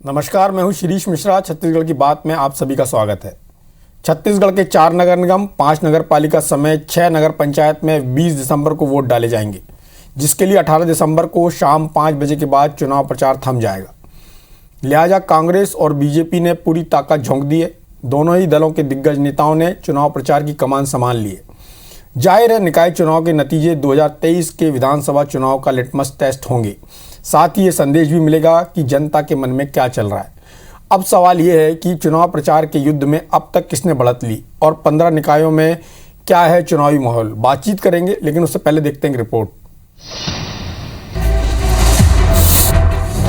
नमस्कार, मैं हूं शिरीष मिश्रा। छत्तीसगढ़ की बात में आप सभी का स्वागत है। छत्तीसगढ़ के 4 नगर निगम, 5 नगर पालिका समेत 6 नगर पंचायत में 20 दिसंबर को वोट डाले जाएंगे, जिसके लिए 18 दिसंबर को शाम 5 बजे के बाद चुनाव प्रचार थम जाएगा। लिहाजा कांग्रेस और बीजेपी ने पूरी ताकत झोंक दी है। दोनों ही दलों के दिग्गज नेताओं ने चुनाव प्रचार की कमान संभाल ली है। जाहिर है, निकाय चुनाव के नतीजे 2023 के विधानसभा चुनाव का लिटमस टेस्ट होंगे। साथ ही ये संदेश भी मिलेगा कि जनता के मन में क्या चल रहा है। अब सवाल ये है कि चुनाव प्रचार के युद्ध में अब तक किसने बढ़त ली और 15 निकायों में क्या है चुनावी माहौल। बातचीत करेंगे, लेकिन उससे पहले देखते हैं रिपोर्ट।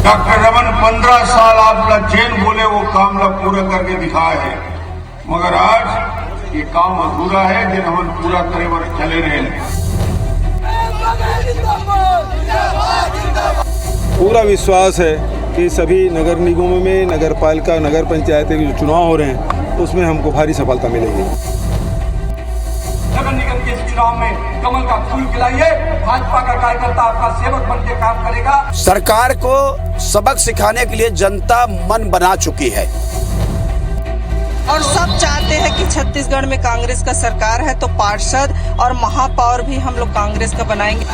डॉक्टर रमन 15 साल आप जेल बोले वो काम पूरा करके दिखाए है, मगर आज ये काम अधूरा है जिन हम पूरा करे वर चले रहे। पूरा विश्वास है कि सभी नगर निगमों में, नगर पालिका, नगर पंचायत के जो चुनाव हो रहे हैं उसमें हमको भारी सफलता मिलेगी। नगर निगम के इस चुनाव में कमल का फूल खिलाइए। भाजपा का कार्यकर्ता आपका सेवक बन के काम करेगा। सरकार को सबक सिखाने के लिए जनता मन बना चुकी है और सब चाहते हैं कि छत्तीसगढ़ में कांग्रेस का सरकार है, तो पार्षद और महापौर भी हम लोग कांग्रेस का बनाएंगे।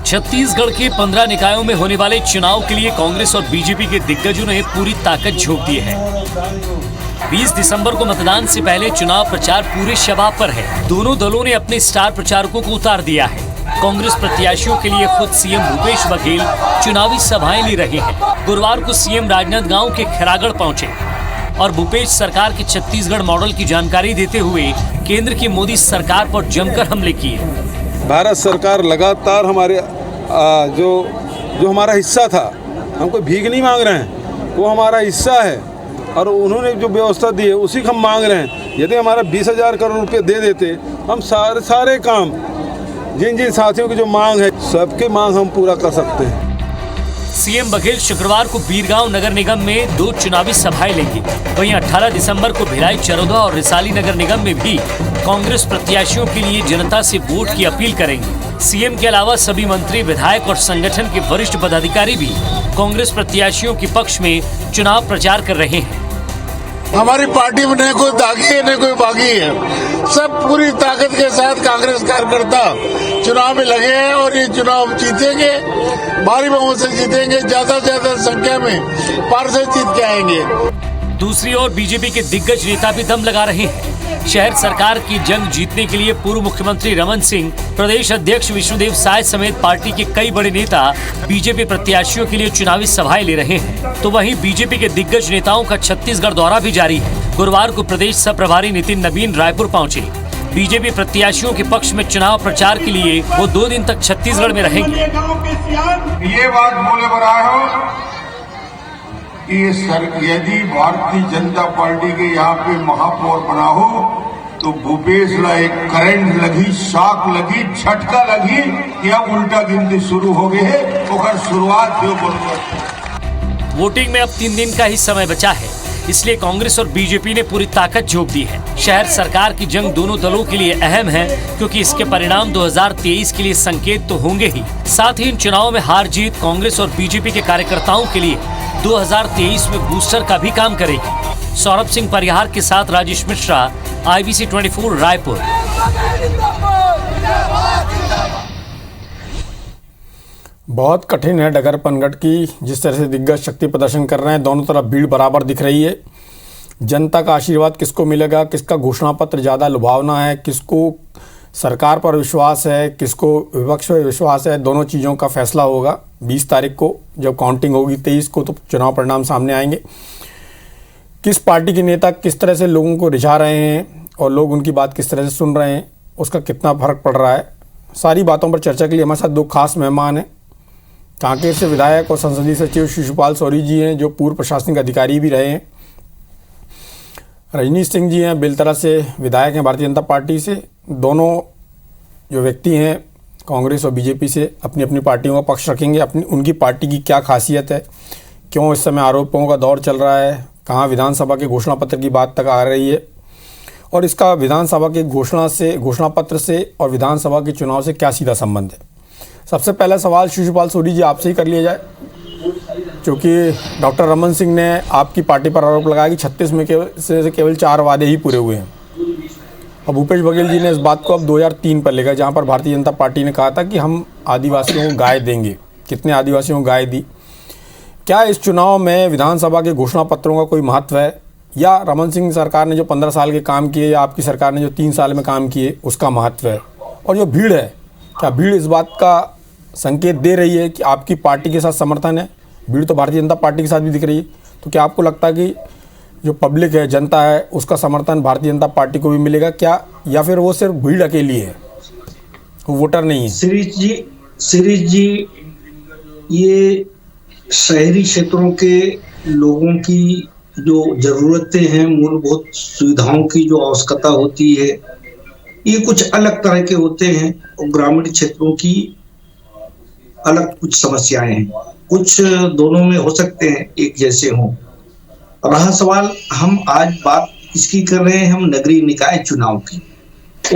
छत्तीसगढ़ के 15 निकायों में होने वाले चुनाव के लिए कांग्रेस और बीजेपी के दिग्गजों ने पूरी ताकत झोंक दी है। 20 दिसंबर को मतदान से पहले चुनाव प्रचार पूरे शबाब पर है। दोनों दलों ने अपने स्टार प्रचारकों को उतार दिया है। कांग्रेस प्रत्याशियों के लिए खुद सीएम भूपेश बघेल चुनावी सभाएं ले रहे हैं। गुरुवार को सीएम राजनांदगांव के खैरागढ़ पहुंचे और भूपेश सरकार के छत्तीसगढ़ मॉडल की जानकारी देते हुए केंद्र की मोदी सरकार पर जमकर हमले किए। भारत सरकार लगातार हमारे जो हमारा हिस्सा था, हम कोई भीख नहीं मांग रहे हैं, वो हमारा हिस्सा है और उन्होंने जो व्यवस्था दी है उसी को हम मांग रहे हैं। यदि हमारा 20,000 करोड़ रुपये दे देते, हम सारे काम जिन साथियों की जो मांग है सबके मांग हम पूरा कर सकते हैं। सीएम बघेल शुक्रवार को बीरगांव नगर निगम में 2 चुनावी सभाएं लेंगे। वहीं 18 दिसंबर को भिलाई, चरोदा और रिसाली नगर निगम में भी कांग्रेस प्रत्याशियों के लिए जनता से वोट की अपील करेंगे। सीएम के अलावा सभी मंत्री, विधायक और संगठन के वरिष्ठ पदाधिकारी भी कांग्रेस प्रत्याशियों के पक्ष में चुनाव प्रचार कर रहे हैं। हमारी पार्टी में न कोई दागी है न कोई बागी है। सब पूरी ताकत के साथ कांग्रेस कार्यकर्ता चुनाव में लगे हैं और ये चुनाव जीतेंगे, भारी बहुमत से जीतेंगे, ज्यादा से ज्यादा संख्या में पार्षद जीत के आएंगे। दूसरी ओर बीजेपी के दिग्गज नेता भी दम लगा रहे हैं। शहर सरकार की जंग जीतने के लिए पूर्व मुख्यमंत्री रमन सिंह, प्रदेश अध्यक्ष विष्णुदेव साय समेत पार्टी के कई बड़े नेता बीजेपी प्रत्याशियों के लिए चुनावी सभाएं ले रहे हैं। तो वहीं बीजेपी के दिग्गज नेताओं का छत्तीसगढ़ दौरा भी जारी है। गुरुवार को प्रदेश सह प्रभारी नितिन नवीन रायपुर पहुंचे। बीजेपी प्रत्याशियों के पक्ष में चुनाव प्रचार के लिए वो 2 दिन तक छत्तीसगढ़ में रहेंगे। ये बात बोले बराए हो कि यदि भारतीय जनता पार्टी के यहाँ पे महापौर बना हो तो भूपेश ला एक करंट लगी, शॉक लगी, झटका लगी कि अब उल्टा गिनती शुरू हो गई है। और शुरुआत वोटिंग में अब 3 दिन का ही समय बचा है, इसलिए कांग्रेस और बीजेपी ने पूरी ताकत झोंक दी है। शहर सरकार की जंग दोनों दलों के लिए अहम है, क्योंकि इसके परिणाम 2023 के लिए संकेत तो होंगे ही, साथ ही इन चुनावों में हार जीत कांग्रेस और बीजेपी के कार्यकर्ताओं के लिए 2023 में बूस्टर का भी काम करेगी। सौरभ सिंह परिहार के साथ राजेश मिश्रा, IBC 24 रायपुर। बहुत कठिन है डगर पनघट की। जिस तरह से दिग्गज शक्ति प्रदर्शन कर रहे हैं, दोनों तरफ भीड़ बराबर दिख रही है। जनता का आशीर्वाद किसको मिलेगा, किसका घोषणा पत्र ज़्यादा लुभावना है, किसको सरकार पर विश्वास है, किसको विपक्ष पर विश्वास है, दोनों चीज़ों का फैसला होगा 20 तारीख को जब काउंटिंग होगी। 23 को तो चुनाव परिणाम सामने आएंगे। किस पार्टी के नेता किस तरह से लोगों को रिझा रहे हैं और लोग उनकी बात किस तरह से सुन रहे हैं, उसका कितना फर्क पड़ रहा है, सारी बातों पर चर्चा के लिए हमारे साथ 2 खास मेहमान हैं। कांकेर से विधायक और संसदीय सचिव शिशुपाल सौरी जी हैं, जो पूर्व प्रशासनिक अधिकारी भी रहे हैं। रजनीश सिंह जी हैं, बेलतरा से विधायक हैं भारतीय जनता पार्टी से। दोनों जो व्यक्ति हैं कांग्रेस और बीजेपी से अपनी अपनी पार्टियों का पक्ष रखेंगे। उनकी पार्टी की क्या खासियत है, क्यों इस समय आरोपों का दौर चल रहा है, कहाँ विधानसभा के घोषणा पत्र की बात तक आ रही है और इसका विधानसभा के घोषणा पत्र से और विधानसभा के चुनाव से क्या सीधा संबंध है। सबसे पहला सवाल शिशुपाल सूरी जी आपसे ही कर लिया जाए, क्योंकि डॉक्टर रमन सिंह ने आपकी पार्टी पर आरोप लगाया कि 36 में केवल 4 वादे ही पूरे हुए हैं। अब भूपेश बघेल जी ने इस बात को अब 2003 पर लेकर, जहां पर भारतीय जनता पार्टी ने कहा था कि हम आदिवासियों को गाय देंगे। कितने आदिवासियों को गाय दी? क्या इस चुनाव में विधानसभा के घोषणा पत्रों का कोई महत्व है, या रमन सिंह सरकार ने जो 15 साल के काम किए या आपकी सरकार ने जो 3 साल में काम किए उसका महत्व है? और जो भीड़ है, क्या भीड़ इस बात का संकेत दे रही है कि आपकी पार्टी के साथ समर्थन है? भीड़ तो भारतीय जनता पार्टी के साथ भी दिख रही है, तो क्या आपको लगता है कि जो पब्लिक है, जनता है, उसका समर्थन भारतीय जनता पार्टी को भी मिलेगा क्या, या फिर वो सिर्फ भीड़ अकेली है, वो वोटर नहीं है? शिरीष जी, ये शहरी क्षेत्रों के लोगों की जो जरूरतें हैं, मूलभूत सुविधाओं की जो आवश्यकता होती है, ये कुछ अलग तरह के होते हैं, और ग्रामीण क्षेत्रों की अलग कुछ समस्याएं हैं। कुछ दोनों में हो सकते हैं, एक जैसे हों। रहा सवाल, हम आज बात इसकी कर रहे हैं, हम नगरीय निकाय चुनाव की,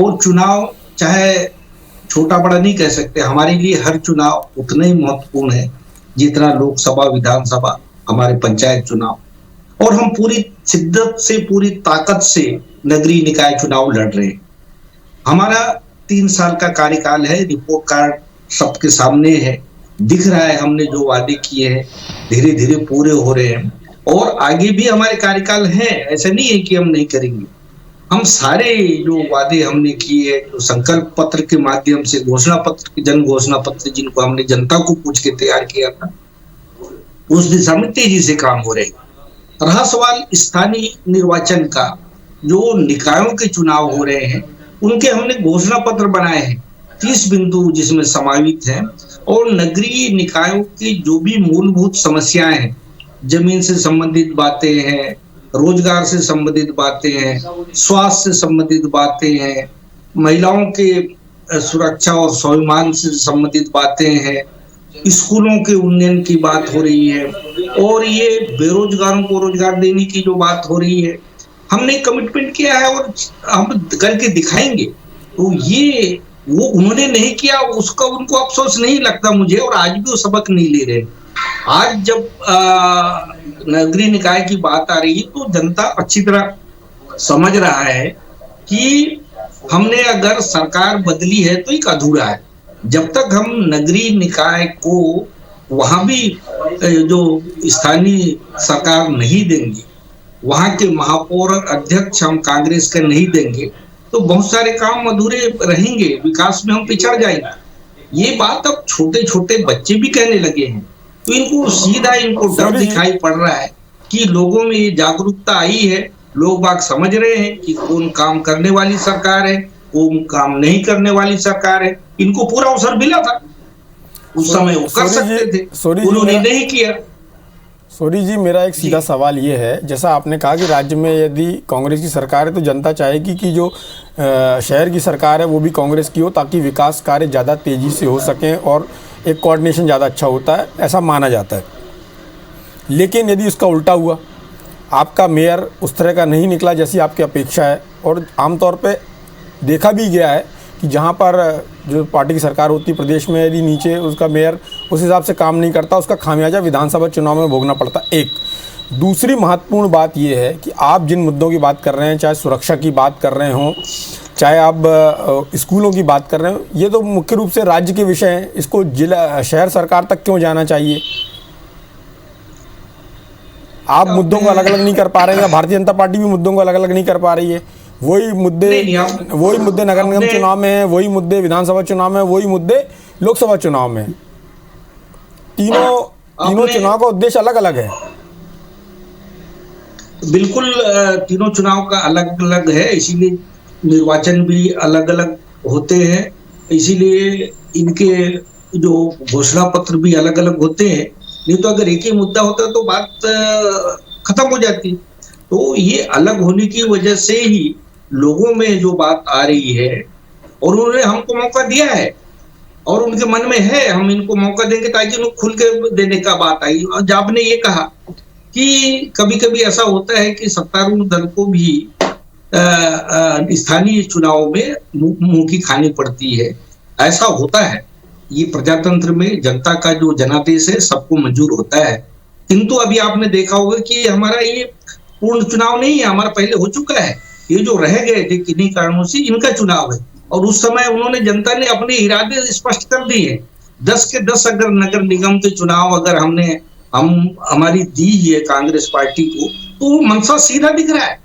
और चुनाव चाहे छोटा बड़ा नहीं कह सकते, हमारे लिए हर चुनाव उतना ही महत्वपूर्ण है जितना लोकसभा, विधानसभा, हमारे पंचायत चुनाव। और हम पूरी शिद्दत से, पूरी ताकत से नगरीय निकाय चुनाव लड़ रहे हैं। हमारा 3 साल का कार्यकाल है, रिपोर्ट कार्ड सबके सामने है, दिख रहा है हमने जो वादे किए हैं धीरे धीरे पूरे हो रहे हैं, और आगे भी हमारे कार्यकाल है, ऐसा नहीं है कि हम नहीं करेंगे। हम सारे जो वादे हमने किए, जो संकल्प पत्र के माध्यम से, घोषणा पत्र, जन घोषणा पत्र जिनको हमने जनता को पूछ के तैयार किया था, उस दिशा में तेजी से काम हो रहे हैं। रहा सवाल स्थानीय निर्वाचन का, जो निकायों के चुनाव हो रहे हैं, उनके हमने घोषणा पत्र बनाए हैं, 30 बिंदु जिसमें समावित हैं, और नगरीय निकायों की जो भी मूलभूत समस्याएं हैं, जमीन से संबंधित बातें हैं, रोजगार से संबंधित बातें हैं, स्वास्थ्य से संबंधित बातें हैं, महिलाओं के सुरक्षा और स्वाभिमान से संबंधित बातें हैं, स्कूलों के उन्नयन की बात हो रही है, और ये बेरोजगारों को रोजगार देने की जो बात हो रही है, हमने कमिटमेंट किया है और हम करके दिखाएंगे। तो ये वो उन्होंने नहीं किया, उसका उनको अफसोस नहीं लगता मुझे, और आज भी वो सबक नहीं ले रहे। आज जब नगरीय निकाय की बात आ रही है, तो जनता अच्छी तरह समझ रहा है कि हमने अगर सरकार बदली है तो एक अधूरा है। जब तक हम नगरीय निकाय को वहां भी जो स्थानीय सरकार नहीं देंगे, वहां के महापौर और अध्यक्ष हम कांग्रेस के नहीं देंगे, तो बहुत सारे काम अधूरे रहेंगे, विकास में हम पिछड़ जाएंगे। ये बात अब छोटे छोटे बच्चे भी कहने लगे हैं, तो इनको सीधा इनको डर दिखाई पड़ रहा है कि लोगों में ये जागरूकता आई है, लोग बाग समझ रहे हैं कि कौन काम करने वाली सरकार है, कौन काम नहीं करने वाली सरकार है। इनको पूरा अवसर मिला था, उस समय वो कर सकते थे, उन्होंने नहीं किया। सूरी जी, मेरा एक सीधा सवाल ये है, जैसा आपने कहा कि राज्य में यदि कांग्रेस की सरकार है तो जनता चाहेगी कि जो शहर की सरकार है वो भी कांग्रेस की हो, ताकि विकास कार्य ज़्यादा तेज़ी से हो सकें और एक कोऑर्डिनेशन ज़्यादा अच्छा होता है, ऐसा माना जाता है। लेकिन यदि उसका उल्टा हुआ, आपका मेयर उस तरह का नहीं निकला जैसी आपकी अपेक्षा है, और आमतौर पे देखा भी गया है कि जहाँ पर जो पार्टी की सरकार होती है प्रदेश में, यदि नीचे उसका मेयर उस हिसाब से काम नहीं करता, उसका खामियाजा विधानसभा चुनाव में भोगना पड़ता। एक दूसरी महत्वपूर्ण बात यह है कि आप जिन मुद्दों की बात कर रहे हैं, चाहे सुरक्षा की बात कर रहे हों, चाहे आप स्कूलों की बात कर रहे हो, ये तो मुख्य रूप से राज्य के विषय हैं। इसको जिला शहर सरकार तक क्यों जाना चाहिए? आप मुद्दों को अलग अलग नहीं कर पा रहे हैं, या भारतीय जनता पार्टी भी मुद्दों को अलग अलग नहीं कर पा रही है? वही मुद्दे नगर निगम चुनाव में है, वही मुद्दे विधानसभा चुनाव में, वही मुद्दे लोकसभा चुनाव में। तीनों चुनाव का उद्देश्य अलग अलग है। बिल्कुल, तीनों चुनाव का अलग अलग है, इसीलिए निर्वाचन भी अलग अलग होते हैं, इसीलिए इनके जो घोषणा पत्र भी अलग अलग होते हैं। नहीं तो अगर एक ही मुद्दा होता तो बात खत्म हो जाती। तो ये अलग होने की वजह से ही लोगों में जो बात आ रही है, और उन्होंने हमको मौका दिया है, और उनके मन में है हम इनको मौका देंगे ताकि उनको खुल के देने का बात आई। और जब आपने ये कहा कि कभी कभी ऐसा होता है कि सत्तारूढ़ दल को भी स्थानीय चुनाव में मुंह की खानी पड़ती है, ऐसा होता है। ये प्रजातंत्र में जनता का जो जनादेश है सबको मंजूर होता है। किंतु अभी आपने देखा होगा कि हमारा ये पूर्ण चुनाव नहीं है, हमारा पहले हो चुका है। ये जो रह गए थे किन्हीं कारणों से इनका चुनाव है, और उस समय उन्होंने जनता ने अपने इरादे स्पष्ट कर दिए। 10 के 10 अगर नगर निगम के चुनाव अगर हमारी दी है कांग्रेस पार्टी को, तो वो मंशा सीधा दिख रहा है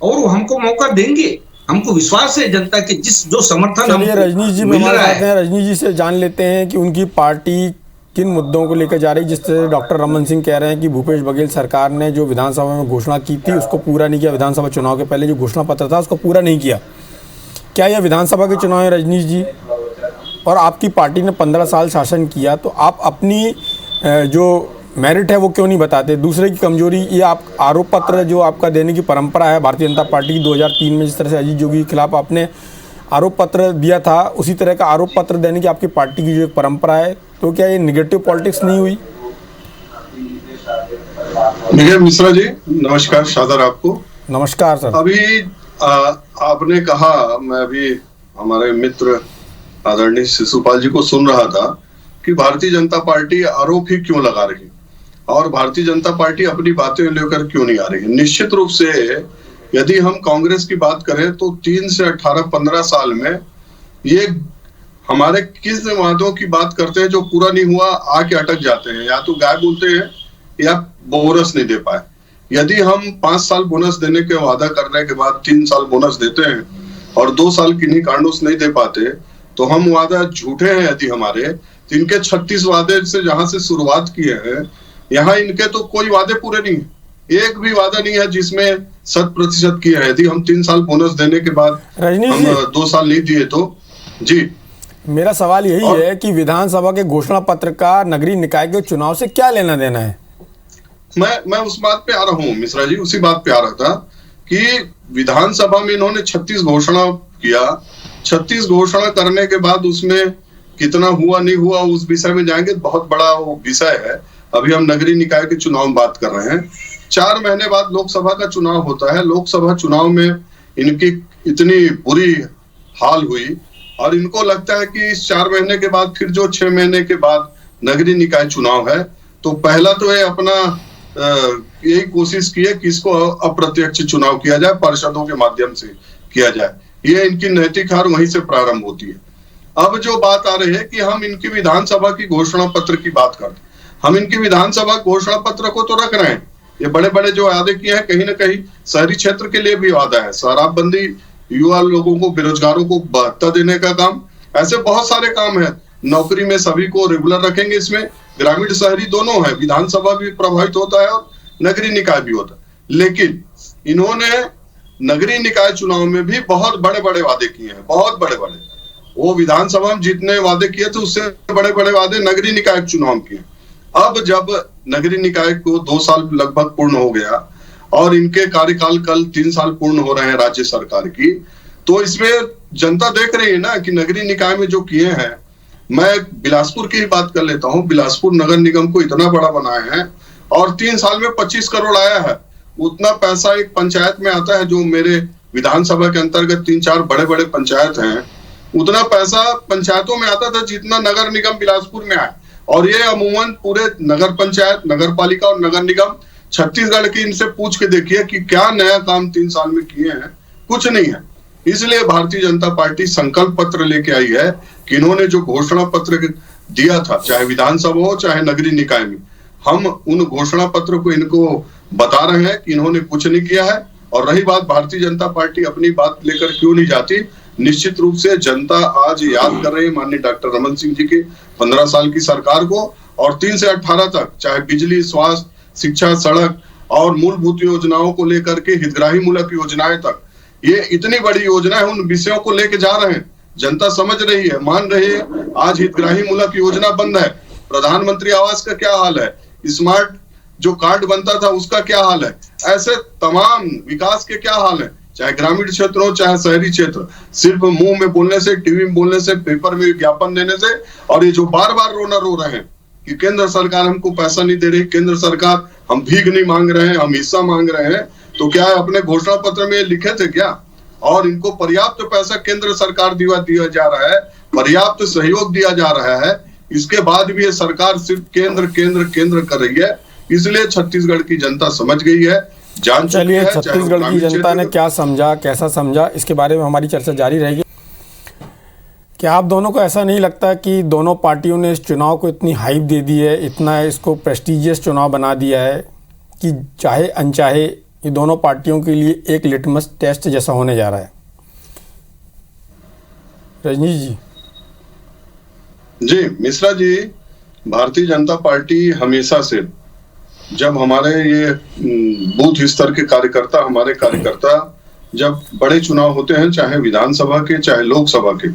और वो हमको मौका देंगे। हमको विश्वास है जनता के जो समर्थन चलिए रजनीश जी हमारे साथ हैं, रजनीश जी से जान लेते हैं कि उनकी पार्टी किन मुद्दों को लेकर जा रही है। जिससे डॉक्टर रमन सिंह कह रहे हैं कि भूपेश बघेल सरकार ने जो विधानसभा में घोषणा की थी उसको पूरा नहीं किया, विधानसभा चुनाव के पहले जो घोषणा पत्र था उसको पूरा नहीं किया। क्या यह विधानसभा के चुनाव है रजनीश जी? और आपकी पार्टी ने 15 साल शासन किया, तो आप अपनी जो मेरिट है वो क्यों नहीं बताते? दूसरे की कमजोरी, ये आप आरोप पत्र जो आपका देने की परंपरा है भारतीय जनता पार्टी की, 2003 में जिस तरह से अजीत जोगी के खिलाफ आपने आरोप पत्र दिया था, उसी तरह का आरोप पत्र देने की आपकी पार्टी की जो एक परंपरा है, तो क्या ये निगेटिव पॉलिटिक्स नहीं हुई? मिश्रा जी नमस्कार, शादर आपको। नमस्कार सर। अभी आपने कहा, मैं अभी हमारे मित्र आदरणीय शिशुपाल जी को सुन रहा था कि भारतीय जनता पार्टी आरोप ही क्यों लगा रही और भारतीय जनता पार्टी अपनी बातें लेकर क्यों नहीं आ रही। निश्चित रूप से यदि हम कांग्रेस की बात करें तो 3 से 18-15 साल में ये हमारे किस वादों की बात करते हैं जो पूरा नहीं हुआ, आके अटक जाते हैं, या तो गाय बोलते हैं या बोनस नहीं दे पाए। यदि हम 5 साल बोनस देने के वादा करने के बाद 3 साल बोनस देते हैं और 2 साल किन्हीं कारणों से नहीं दे पाते, तो हम वादा झूठे हैं। यदि हमारे तो इनके 36 वादे से जहां से शुरुआत किए हैं, यहाँ इनके तो कोई वादे पूरे नहीं है, एक भी वादा नहीं है जिसमें 100% किए हैं। यदि हम 3 साल बोनस देने के बाद हम 2 साल नहीं दिए तो जी। मेरा सवाल यही है कि विधानसभा के घोषणा पत्र का नगरीय निकाय के चुनाव से क्या लेना देना है? मैं उस बात पे आ रहा हूँ मिश्रा जी, उसी बात पे आ रहा था कि विधानसभा में इन्होंने 36 घोषणा किया। 36 घोषणा करने के बाद उसमें कितना हुआ नहीं हुआ उस विषय में जाएंगे, बहुत बड़ा वो विषय है। अभी हम नगरीय निकाय के चुनाव में बात कर रहे हैं। 4 महीने बाद लोकसभा का चुनाव होता है। लोकसभा चुनाव में इनकी इतनी बुरी हाल हुई और इनको लगता है कि इस 4 महीने के बाद फिर जो 6 महीने के बाद नगरीय निकाय चुनाव है, तो पहला तो ये अपना यही कोशिश की है कि इसको अप्रत्यक्ष चुनाव किया जाए, पार्षदों के माध्यम से किया जाए। ये इनकी नैतिक हार वहीं से प्रारंभ होती है। अब जो बात आ रही है कि हम इनकी विधानसभा की घोषणा पत्र की बात करते हैं, हम इनकी विधानसभा घोषणा पत्र को तो रख रहे हैं। ये बड़े बड़े जो वादे किए हैं, कहीं ना कहीं शहरी क्षेत्र के लिए भी वादा है, शराबबंदी, युवा लोगों को, बेरोजगारों को भत्ता देने का काम, ऐसे बहुत सारे काम है। नौकरी में सभी को रेगुलर रखेंगे, इसमें ग्रामीण शहरी दोनों है, विधानसभा भी प्रभावित होता है और नगरीय निकाय भी होता है। लेकिन इन्होंने नगरीय निकाय चुनाव में भी बहुत बड़े बड़े वादे किए हैं, बहुत बड़े बड़े। वो विधानसभा में जितने वादे किए थे उससे बड़े बड़े वादे नगरीय निकाय चुनाव किए। अब जब नगरीय निकाय को 2 साल लगभग पूर्ण हो गया और इनके कार्यकाल कल 3 साल पूर्ण हो रहे हैं राज्य सरकार की, तो इसमें जनता देख रही है ना कि नगरीय निकाय में जो किए हैं। मैं बिलासपुर की ही बात कर लेता हूँ। बिलासपुर नगर निगम को इतना बड़ा बनाए हैं और 3 साल में 25 करोड़ आया है। उतना पैसा एक पंचायत में आता है, जो मेरे विधानसभा के अंतर्गत 3-4 बड़े बड़े पंचायत हैं, उतना पैसा पंचायतों में आता था जितना नगर निगम बिलासपुर में आया। और ये अमूमन पूरे नगर पंचायत, नगर पालिका और नगर निगम छत्तीसगढ़ की इनसे पूछ के देखिए कि क्या नया काम 3 साल में किए हैं, कुछ नहीं है। इसलिए भारतीय जनता पार्टी संकल्प पत्र लेके आई है कि इन्होंने जो घोषणा पत्र दिया था, चाहे विधानसभा हो चाहे नगरीय निकाय में, हम उन घोषणा पत्र को इनको बता रहे हैं कि इन्होंने कुछ नहीं किया है। और रही बात भारतीय जनता पार्टी अपनी बात लेकर क्यों नहीं जाती, निश्चित रूप से जनता आज याद कर रही है माननीय डॉक्टर रमन सिंह जी के 15 साल की सरकार को। और 3 से 18 तक, चाहे बिजली, स्वास्थ्य, शिक्षा, सड़क और मूलभूत योजनाओं को लेकर के हितग्राही मूलक योजनाएं तक, ये इतनी बड़ी योजनाएं उन विषयों को लेके जा रहे हैं। जनता समझ रही है, मान रही है। आज हितग्राही मूलक योजना बंद है, प्रधानमंत्री आवास का क्या हाल है, स्मार्ट जो कार्ड बनता था उसका क्या हाल है, ऐसे तमाम विकास के क्या हाल है, चाहे ग्रामीण क्षेत्र हो चाहे शहरी क्षेत्र। सिर्फ मुंह में बोलने से, टीवी में बोलने से, पेपर में विज्ञापन देने से, और ये जो बार बार रो रहे हैं कि केंद्र सरकार हमको पैसा नहीं दे रही, केंद्र सरकार हम भीख नहीं मांग रहे हैं, हम हिस्सा मांग रहे हैं, तो क्या अपने घोषणा पत्र में लिखे थे क्या? और इनको पर्याप्त पैसा केंद्र सरकार दिया जा रहा है, पर्याप्त सहयोग दिया जा रहा है। इसके बाद भी ये सरकार सिर्फ केंद्र केंद्र केंद्र कर रही है। इसलिए छत्तीसगढ़ की जनता समझ गई है, जान चुकी चलिए, है। छत्तीसगढ़ की जनता ने क्या समझा, कैसा समझा, इसके बारे में हमारी चर्चा जारी रहेगी। क्या आप दोनों को ऐसा नहीं लगता कि दोनों पार्टियों ने इस चुनाव को इतनी हाइप दे दी है, इतना इसको प्रेस्टिजियस चुनाव बना दिया है कि चाहे अनचाहे ये दोनों पार्टियों के लिए एक लिटमस टेस्ट जैसा होने जा रहा है? रजनीश जी। जी मिश्रा जी, भारतीय जनता पार्टी हमेशा से, जब हमारे ये बूथ स्तर के कार्यकर्ता, हमारे कार्यकर्ता जब बड़े चुनाव होते हैं, चाहे विधानसभा के चाहे लोकसभा के,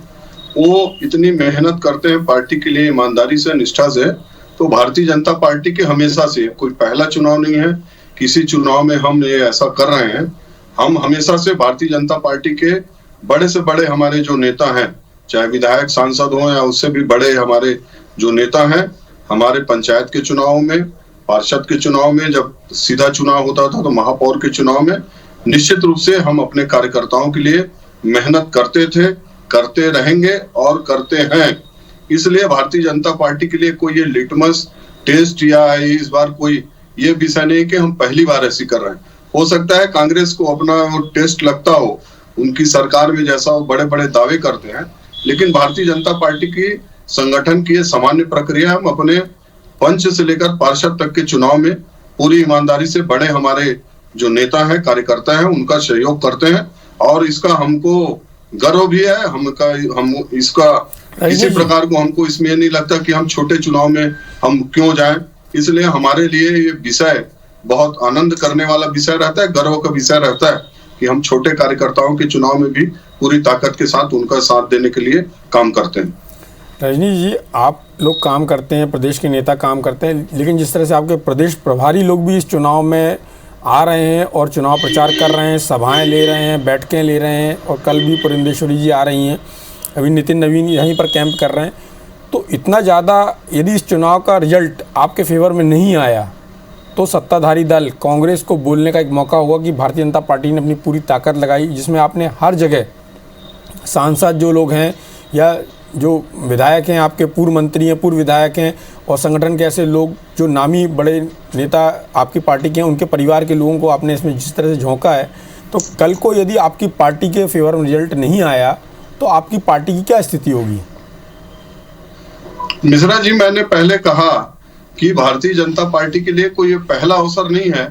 वो इतनी मेहनत करते हैं पार्टी के लिए ईमानदारी से, निष्ठा से। तो भारतीय जनता पार्टी के हमेशा से, कोई पहला चुनाव नहीं है, किसी चुनाव में हम ये ऐसा कर रहे हैं। हम हमेशा से भारतीय जनता पार्टी के बड़े से बड़े हमारे जो नेता हैं, चाहे विधायक सांसद हो या उससे भी बड़े हमारे जो नेता हैं, हमारे पंचायत के चुनाव में, पार्षद के चुनाव में, जब सीधा चुनाव होता था तो महापौर के चुनाव में, निश्चित रूप से हम अपने कार्यकर्ताओं के लिए मेहनत करते थे, करते रहेंगे और करते हैं। इसलिए भारतीय जनता पार्टी के लिए कोई ये लिटमस टेस्ट या इस बार कोई ये विषय नहीं कि हम पहली बार ऐसी कर रहे हैं। हो सकता है कांग्रेस को अपना वो टेस्ट लगता हो, उनकी सरकार में जैसा वो बड़े बड़े दावे करते हैं, लेकिन भारतीय जनता पार्टी की संगठन की सामान्य प्रक्रिया, हम अपने पंच से लेकर पार्षद तक के चुनाव में पूरी ईमानदारी से बड़े हमारे जो नेता हैं, कार्यकर्ता हैं, उनका सहयोग करते हैं और इसका हमको गर्व भी है। हम इसका किसी प्रकार को हमको इसमें नहीं लगता कि हम छोटे चुनाव में हम क्यों जाएं। इसलिए हमारे लिए ये विषय बहुत आनंद करने वाला विषय रहता है, गर्व का विषय रहता है कि हम छोटे कार्यकर्ताओं के चुनाव में भी पूरी ताकत के साथ उनका साथ देने के लिए काम करते हैं। रजनीश जी, आप लोग काम करते हैं, प्रदेश के नेता काम करते हैं, लेकिन जिस तरह से आपके प्रदेश प्रभारी लोग भी इस चुनाव में आ रहे हैं और चुनाव प्रचार कर रहे हैं, सभाएं ले रहे हैं, बैठकें ले रहे हैं, और कल भी पुरंदेश्वरी जी आ रही हैं, अभी नितिन नवीन यहीं पर कैंप कर रहे हैं, तो इतना ज़्यादा यदि इस चुनाव का रिजल्ट आपके फेवर में नहीं आया तो सत्ताधारी दल कांग्रेस को बोलने का एक मौका होगा कि भारतीय जनता पार्टी ने अपनी पूरी ताकत लगाई, जिसमें आपने हर जगह सांसद जो लोग हैं या जो विधायक हैं, आपके पूर्व मंत्री हैं, पूर्व विधायक हैं, और संगठन के ऐसे लोग जो नामी बड़े नेता आपकी पार्टी के हैं, उनके परिवार के लोगों को आपने इसमें जिस तरह से झोंका है, तो कल को यदि आपकी पार्टी के फेवर में रिजल्ट नहीं आया तो आपकी पार्टी की क्या स्थिति होगी? मिश्रा जी, मैंने पहले कहा कि भारतीय जनता पार्टी के लिए कोई पहला अवसर नहीं है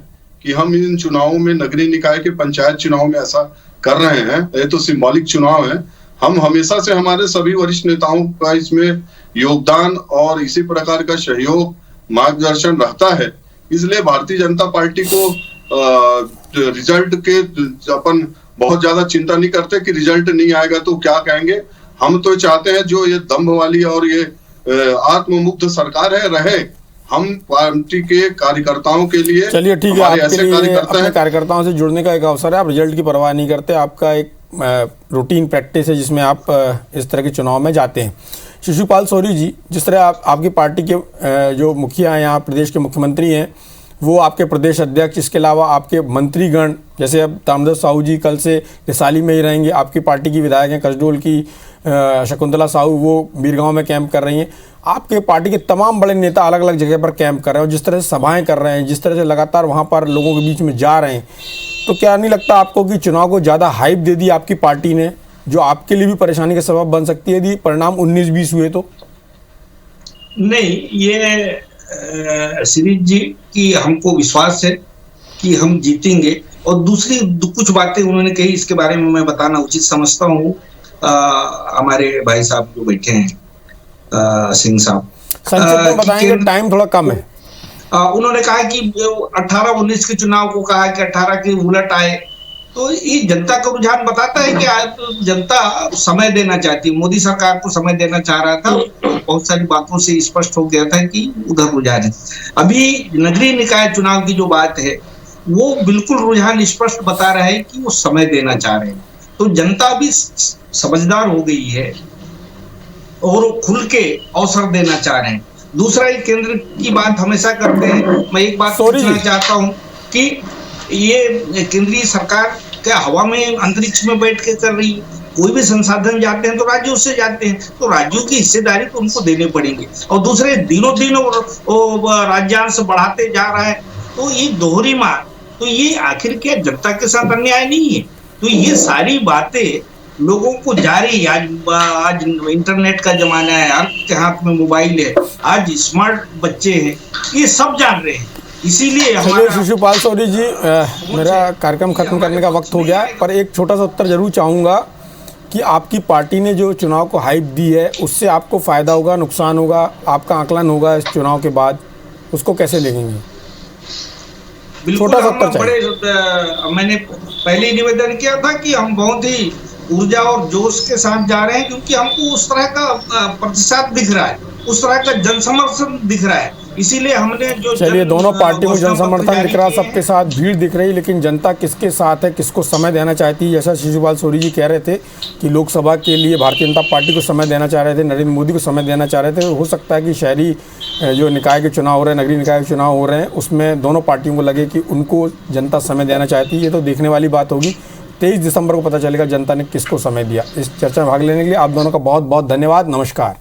कि हम इन चुनावों में, नगरीय निकाय के पंचायत चुनाव में ऐसा कर रहे हैं। ये तो सिंबॉलिक चुनाव है। हम हमेशा से, हमारे सभी वरिष्ठ नेताओं का इसमें योगदान और इसी प्रकार का सहयोग, मार्गदर्शन रहता है। इसलिए भारतीय जनता पार्टी को रिजल्ट के अपन बहुत ज्यादा चिंता नहीं करते कि रिजल्ट नहीं आएगा तो क्या कहेंगे। हम तो चाहते हैं जो ये दम्भ वाली और ये आत्ममुक्त सरकार है रहे। हम पार्टी के कार्यकर्ताओं के लिए, चलिए ठीक है, आपके लिए अपने कार्यकर्ताओं से जुड़ने का एक अवसर है। आप रिजल्ट की परवाह नहीं करते, आपका एक रूटीन प्रैक्टिस है जिसमें आप इस तरह के चुनाव में जाते हैं। शिशुपाल सोरी जी, जिस तरह आपकी पार्टी के जो मुखिया हैं, यहाँ प्रदेश के मुख्यमंत्री हैं, वो आपके प्रदेश अध्यक्ष, इसके अलावा आपके मंत्रीगण, जैसे अब ताम्रध्वज साहू जी कल से रिसाली में ही रहेंगे, आपकी पार्टी की विधायक हैं कसडोल की शकुंतला साहू, वो बीरगांव में कैंप कर रही हैं, आपके पार्टी के तमाम बड़े नेता अलग अलग जगह पर कैंप कर रहे हैं और जिस तरह से सभाएं कर रहे हैं, जिस तरह से लगातार वहाँ पर लोगों के बीच में जा रहे हैं, तो क्या नहीं लगता आपको कि चुनाव को ज़्यादा हाइप दे दी आपकी पार्टी ने, जो आपके लिए भी परेशानी का सबब बन सकती है यदि परिणाम 19-20 हुए तो? नहीं, ये सिरीज जी की हमको विश्वास है कि हम जीतेंगे। और दूसरी कुछ बातें उन्होंने कही, इसके बारे में मैं बताना उचित समझता हूँ। हमारे भाई साहब जो बैठे हैं, सिंह साहब, संक्षिप्त में बताएंगे, टाइम थोड़ा कम है। उन्होंने कहा कि 18-19 के चुनाव को कहा कि 18 के उलट आए, तो ये जनता का रुझान बताता है कि जनता समय देना चाहती है। मोदी सरकार को समय देना चाह रहा था, बहुत सारी बातों से स्पष्ट हो गया था कि उधर रुझान है। अभी नगरीय निकाय चुनाव की जो बात है वो बिल्कुल रुझान स्पष्ट बता रहा है कि वो समय देना चाह रहे हैं। तो जनता भी समझदार हो गई है और खुल के अवसर देना चाह रहे हैं। दूसरा, एक केंद्र की बात हमेशा करते हैं। मैं एक बात पूछना चाहता हूँ कि ये केंद्रीय सरकार क्या हवा में, अंतरिक्ष में बैठ के कर रही है? कोई भी संसाधन जाते हैं तो राज्यों से जाते हैं, तो राज्यों की हिस्सेदारी तो उनको देने पड़ेंगे। और दूसरे दिनों दिन राज्यांश बढ़ाते जा रहा है, तो ये दोहरी मार, तो ये आखिर क्या जनता के साथ अन्याय नहीं है? तो ये सारी बातें लोगों को जा रही है। आज इंटरनेट का जमाना है, हर के हाथ में मोबाइल है, आज स्मार्ट बच्चे हैं, ये सब जान रहे हैं। इसीलिए चलिए शिशुपाल सोरी जी, मेरा कार्यक्रम खत्म करने का वक्त हो गया, पर एक छोटा सा उत्तर जरूर चाहूँगा कि आपकी पार्टी ने जो चुनाव को हाइप दी है, उससे आपको फ़ायदा होगा, नुकसान होगा, आपका आकलन होगा इस चुनाव के बाद, उसको कैसे लेंगे? छोटा सा उत्तर चाहिए। मैंने पहले निवेदन किया था कि हम बहुत ही ऊर्जा और जोश के साथ जा रहे हैं, क्योंकि हमको उस तरह का प्रतिशत दिख रहा है, उस तरह का जनसमर्थन दिख रहा है, इसीलिए हमने जो चलिए दोनों पार्टियों को जनसमर्थन दिख रहा, सबके साथ भीड़ दिख रही, लेकिन जनता किसके साथ है, किसको समय देना चाहती है? जैसा शिशुपाल सोरी जी कह रहे थे कि लोकसभा के लिए भारतीय जनता पार्टी को समय देना चाह रहे थे, नरेंद्र मोदी को समय देना चाह रहे थे। हो सकता है कि शहरी जो निकाय के चुनाव हो रहे हैं, नगरीय निकाय के चुनाव हो रहे हैं, उसमें दोनों पार्टियों को लगे कि उनको जनता समय देना चाहती है। ये तो देखने वाली बात होगी। 23 दिसंबर को पता चलेगा जनता ने किसको समय दिया। इस चर्चा में भाग लेने के लिए आप दोनों का बहुत बहुत धन्यवाद। नमस्कार।